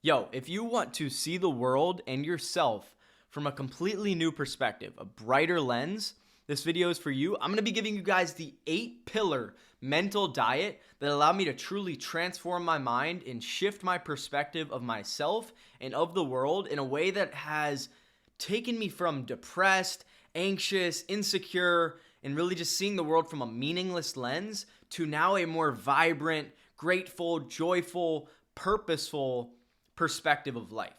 Yo, if you want to see the world and yourself from a completely new perspective, a brighter lens, this video is for you. I'm going to be giving you guys the 8-pillar mental diet that allowed me to truly transform my mind and shift my perspective of myself and of the world in a way that has taken me from depressed, anxious, insecure, and really just seeing the world from a meaningless lens to now a more vibrant, grateful, joyful, purposeful perspective of life.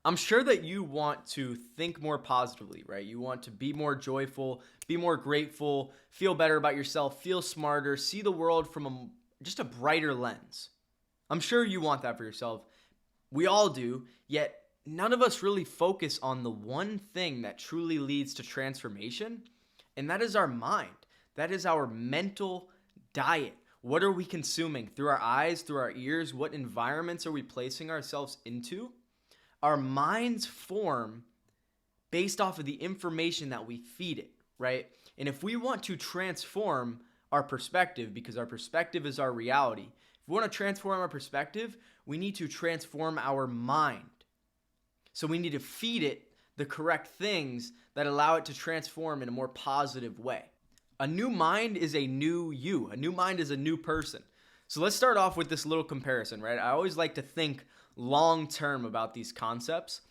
I'm sure that you want to think more positively, right? You want to be more joyful, be more grateful, feel better about yourself, feel smarter, see the world from just a brighter lens. I'm sure you want that for yourself. We all do, yet none of us really focus on the one thing that truly leads to transformation, and that is our mind. That is our mental diet. What are we consuming through our eyes, through our ears? What environments are we placing ourselves into? Our minds form based off of the information that we feed it, right? And if we want to transform our perspective, because our perspective is our reality, if we want to transform our perspective, we need to transform our mind. So we need to feed it the correct things that allow it to transform in a more positive way. A new mind is a new you. A new mind is a new person. So let's start off with this little comparison, right? I always like to think long term about these concepts.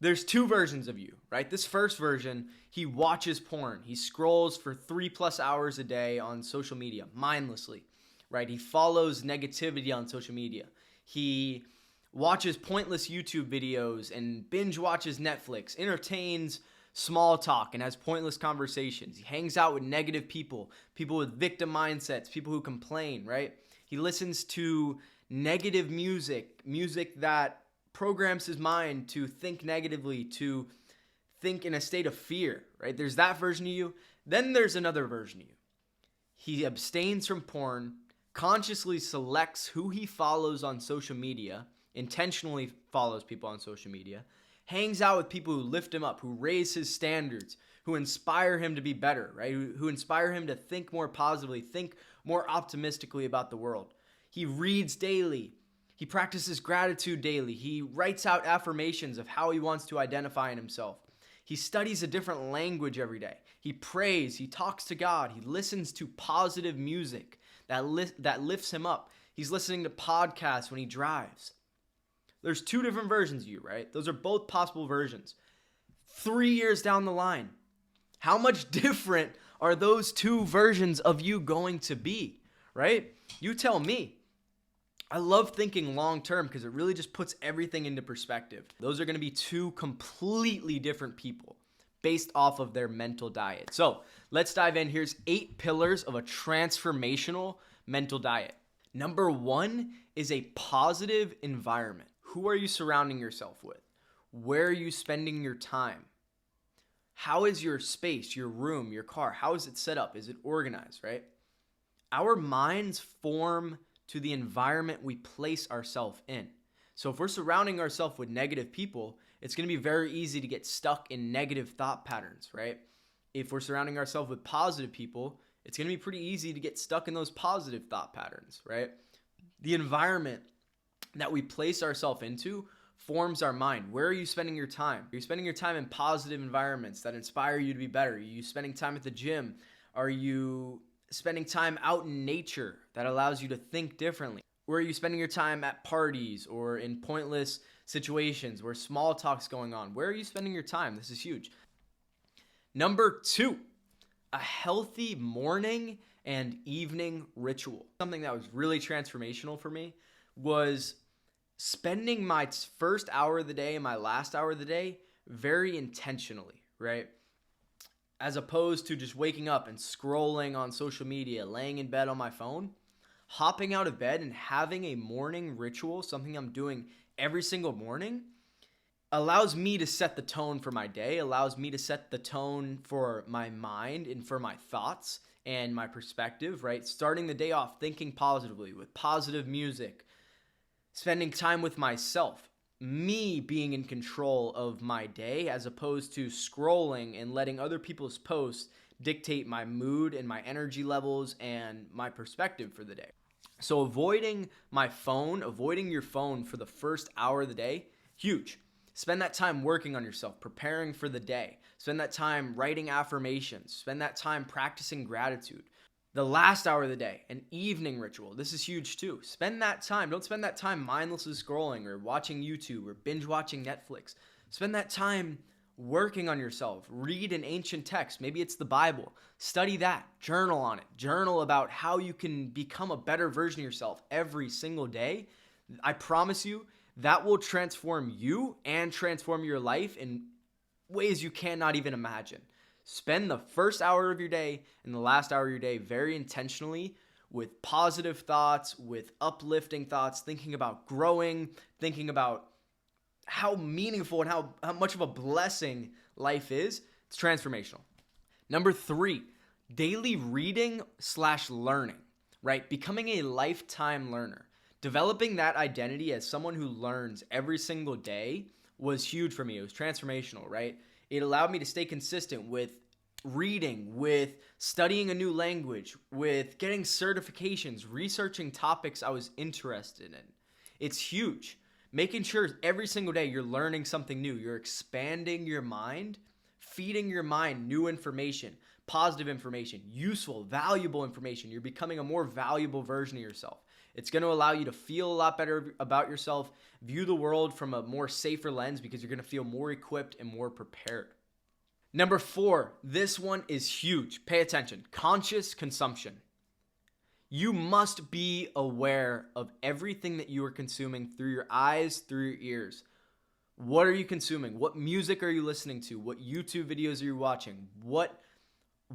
There's two versions of you, right? This first version, he watches porn. He scrolls for 3+ hours a day on social media, mindlessly, right? He follows negativity on social media. He watches pointless YouTube videos and binge watches Netflix, entertains small talk, and has pointless conversations. He hangs out with negative people, people with victim mindsets, people who complain, right? He listens to negative music that programs his mind to think negatively, to think in a state of fear, right? There's that version of you. Then there's another version of you. He abstains from porn, consciously selects who he follows on social media, intentionally follows people on social media, hangs out with people who lift him up, who raise his standards, who inspire him to be better, right? Who inspire him to think more positively, think more optimistically about the world. He reads daily. He practices gratitude daily. He writes out affirmations of how he wants to identify in himself. He studies a different language every day. He prays. He talks to God. He listens to positive music that lifts him up. He's listening to podcasts when he drives. There's two different versions of you, right? Those are both possible versions. 3 years down the line, how much different are those two versions of you going to be, right? You tell me. I love thinking long term because it really just puts everything into perspective. Those are going to be two completely different people based off of their mental diet. So let's dive in. Here's 8 pillars of a transformational mental diet. Number 1 is a positive environment. Who are you surrounding yourself with? Where are you spending your time? How is your space, your room, your car? How is it set up? Is it organized, right? Our minds form to the environment we place ourselves in. So if we're surrounding ourselves with negative people, it's going to be very easy to get stuck in negative thought patterns, right? If we're surrounding ourselves with positive people, it's going to be pretty easy to get stuck in those positive thought patterns, right? The environment that we place ourselves into forms our mind. Where are you spending your time? Are you spending your time in positive environments that inspire you to be better? Are you spending time at the gym? Are you spending time out in nature that allows you to think differently? Where are you spending your time at parties or in pointless situations where small talk's going on? Where are you spending your time? This is huge. Number 2, a healthy morning and evening ritual. Something that was really transformational for me was spending my first hour of the day and my last hour of the day very intentionally, right? As opposed to just waking up and scrolling on social media, laying in bed on my phone, hopping out of bed and having a morning ritual, something I'm doing every single morning, allows me to set the tone for my day, allows me to set the tone for my mind and for my thoughts and my perspective, right? Starting the day off thinking positively with positive music, spending time with myself, me being in control of my day as opposed to scrolling and letting other people's posts dictate my mood and my energy levels and my perspective for the day. So avoiding my phone, avoiding your phone for the first hour of the day, huge. Spend that time working on yourself, preparing for the day. Spend that time writing affirmations. Spend that time practicing gratitude. The last hour of the day, an evening ritual. This is huge too. Spend that time. Don't spend that time mindlessly scrolling or watching YouTube or binge watching Netflix. Spend that time working on yourself. Read an ancient text. Maybe it's the Bible. Study that. Journal on it. Journal about how you can become a better version of yourself every single day. I promise you that will transform you and transform your life in ways you cannot even imagine. Spend the first hour of your day and the last hour of your day very intentionally with positive thoughts, with uplifting thoughts, thinking about growing, thinking about how meaningful and how much of a blessing life is. It's transformational. Number 3, daily reading/learning, right? Becoming a lifetime learner. Developing that identity as someone who learns every single day was huge for me. It was transformational, right? It allowed me to stay consistent with reading, with studying a new language, with getting certifications, researching topics I was interested in. It's huge. Making sure every single day you're learning something new. You're expanding your mind, feeding your mind new information, positive information, useful, valuable information. You're becoming a more valuable version of yourself. It's going to allow you to feel a lot better about yourself, view the world from a more safer lens because you're going to feel more equipped and more prepared. Number 4, this one is huge. Pay attention. Conscious consumption. You must be aware of everything that you are consuming through your eyes, through your ears. What are you consuming? What music are you listening to? What YouTube videos are you watching? What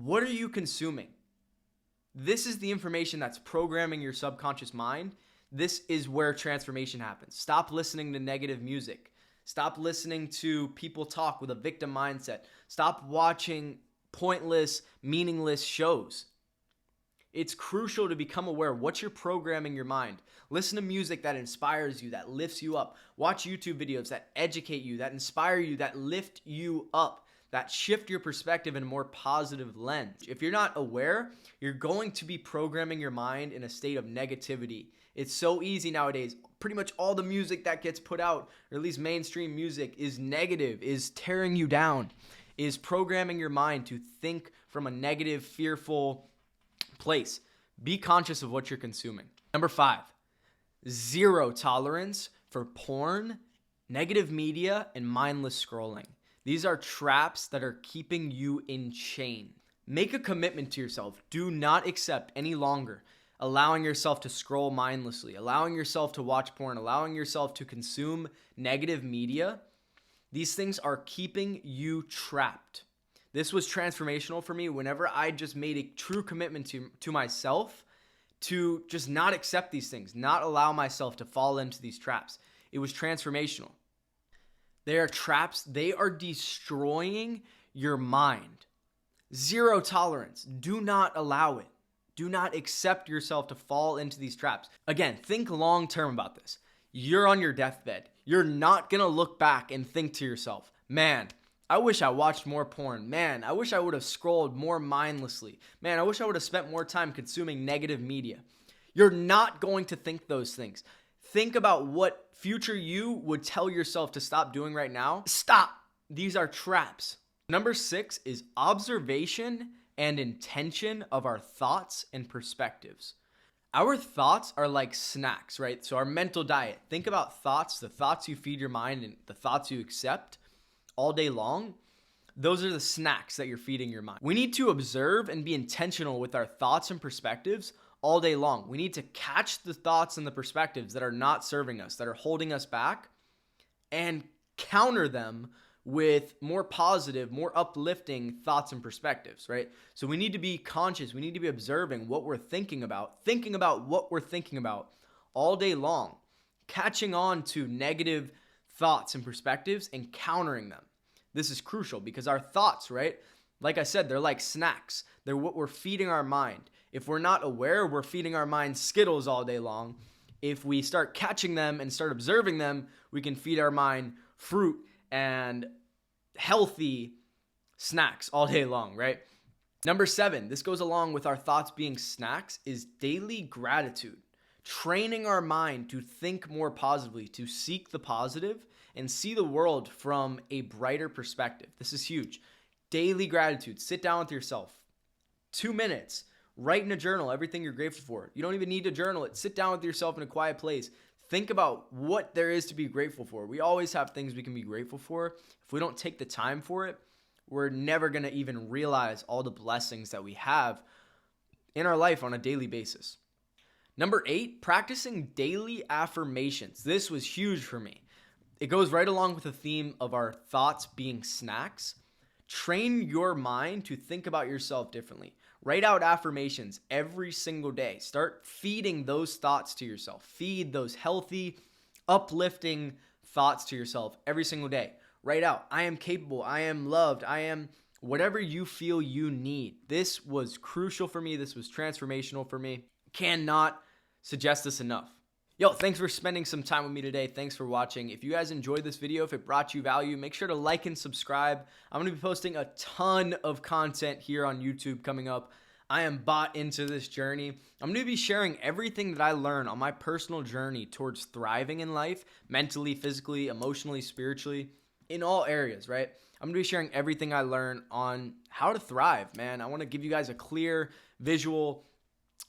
are you consuming? This is the information that's programming your subconscious mind. This is where transformation happens. Stop listening to negative music. Stop listening to people talk with a victim mindset. Stop watching pointless, meaningless shows. It's crucial to become aware of what you're programming your mind. Listen to music that inspires you, that lifts you up. Watch YouTube videos that educate you, that inspire you, that lift you up, that shift your perspective in a more positive lens. If you're not aware, you're going to be programming your mind in a state of negativity. It's so easy nowadays. Pretty much all the music that gets put out, or at least mainstream music, is negative, is tearing you down, is programming your mind to think from a negative, fearful place. Be conscious of what you're consuming. Number 5, zero tolerance for porn, negative media, and mindless scrolling. These are traps that are keeping you in chain. Make a commitment to yourself. Do not accept any longer allowing yourself to scroll mindlessly, allowing yourself to watch porn, allowing yourself to consume negative media. These things are keeping you trapped. This was transformational for me whenever I just made a true commitment to myself to just not accept these things, not allow myself to fall into these traps. It was transformational. They are traps. They are destroying your mind. Zero tolerance. Do not allow it. Do not accept yourself to fall into these traps. Again, think long term about this. You're on your deathbed. You're not going to look back and think to yourself, man, I wish I watched more porn. Man, I wish I would have scrolled more mindlessly. Man, I wish I would have spent more time consuming negative media. You're not going to think those things. Think about what future you would tell yourself to stop doing right now. Stop. These are traps. Number 6 is observation and intention of our thoughts and perspectives. Our thoughts are like snacks, right? So our mental diet. Think about thoughts, the thoughts you feed your mind and the thoughts you accept all day long. Those are the snacks that you're feeding your mind. We need to observe and be intentional with our thoughts and perspectives all day long. We need to catch the thoughts and the perspectives that are not serving us, that are holding us back, and counter them with more positive, more uplifting thoughts and perspectives, right? So we need to be conscious. We need to be observing what we're thinking about what we're thinking about all day long, catching on to negative thoughts and perspectives and countering them. This is crucial because our thoughts, right? Like I said, they're like snacks. They're what we're feeding our mind. If we're not aware, we're feeding our mind Skittles all day long. If we start catching them and start observing them, we can feed our mind fruit and healthy snacks all day long, right? Number 7, this goes along with our thoughts being snacks, is daily gratitude. training our mind to think more positively, to seek the positive and see the world from a brighter perspective. This is huge. Daily gratitude. Sit down with yourself. 2 minutes. Write in a journal everything you're grateful for. You don't even need to journal it. Sit down with yourself in a quiet place. Think about what there is to be grateful for. We always have things we can be grateful for. If we don't take the time for it, we're never going to even realize all the blessings that we have in our life on a daily basis. Number 8, practicing daily affirmations. This was huge for me. It goes right along with the theme of our thoughts being snacks. Train your mind to think about yourself differently. Write out affirmations every single day. Start feeding those thoughts to yourself. Feed those healthy, uplifting thoughts to yourself every single day. Write out, I am capable, I am loved, I am whatever you feel you need. This was crucial for me. This was transformational for me. Cannot suggest this enough. Yo, thanks for spending some time with me today. Thanks for watching. If you guys enjoyed this video, if it brought you value, make sure to like and subscribe. I'm going to be posting a ton of content here on YouTube coming up. I am bought into this journey. I'm going to be sharing everything that I learn on my personal journey towards thriving in life, mentally, physically, emotionally, spiritually, in all areas, right? I'm going to be sharing everything I learn on how to thrive, man. I want to give you guys a clear visual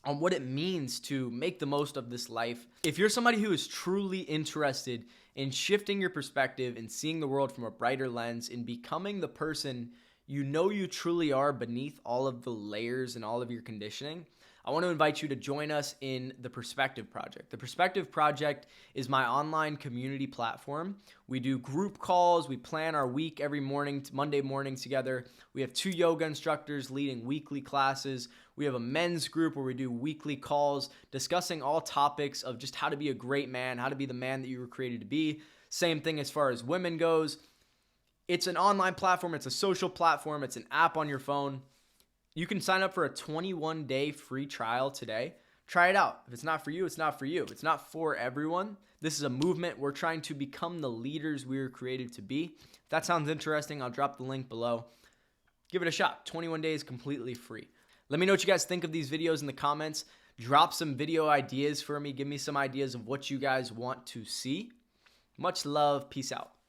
on what it means to make the most of this life. If you're somebody who is truly interested in shifting your perspective and seeing the world from a brighter lens and becoming the person you know you truly are beneath all of the layers and all of your conditioning, I want to invite you to join us in the Perspective Project. The Perspective Project is my online community platform. We do group calls. We plan our week every morning, Monday morning together. We have 2 yoga instructors leading weekly classes. We have a men's group where we do weekly calls discussing all topics of just how to be a great man, how to be the man that you were created to be. Same thing as far as women goes. It's an online platform. It's a social platform. It's an app on your phone. You can sign up for a 21-day free trial today. Try it out. If it's not for you, it's not for you. It's not for everyone. This is a movement. We're trying to become the leaders we were created to be. If that sounds interesting, I'll drop the link below. Give it a shot. 21 days completely free. Let me know what you guys think of these videos in the comments. Drop some video ideas for me. Give me some ideas of what you guys want to see. Much love. Peace out.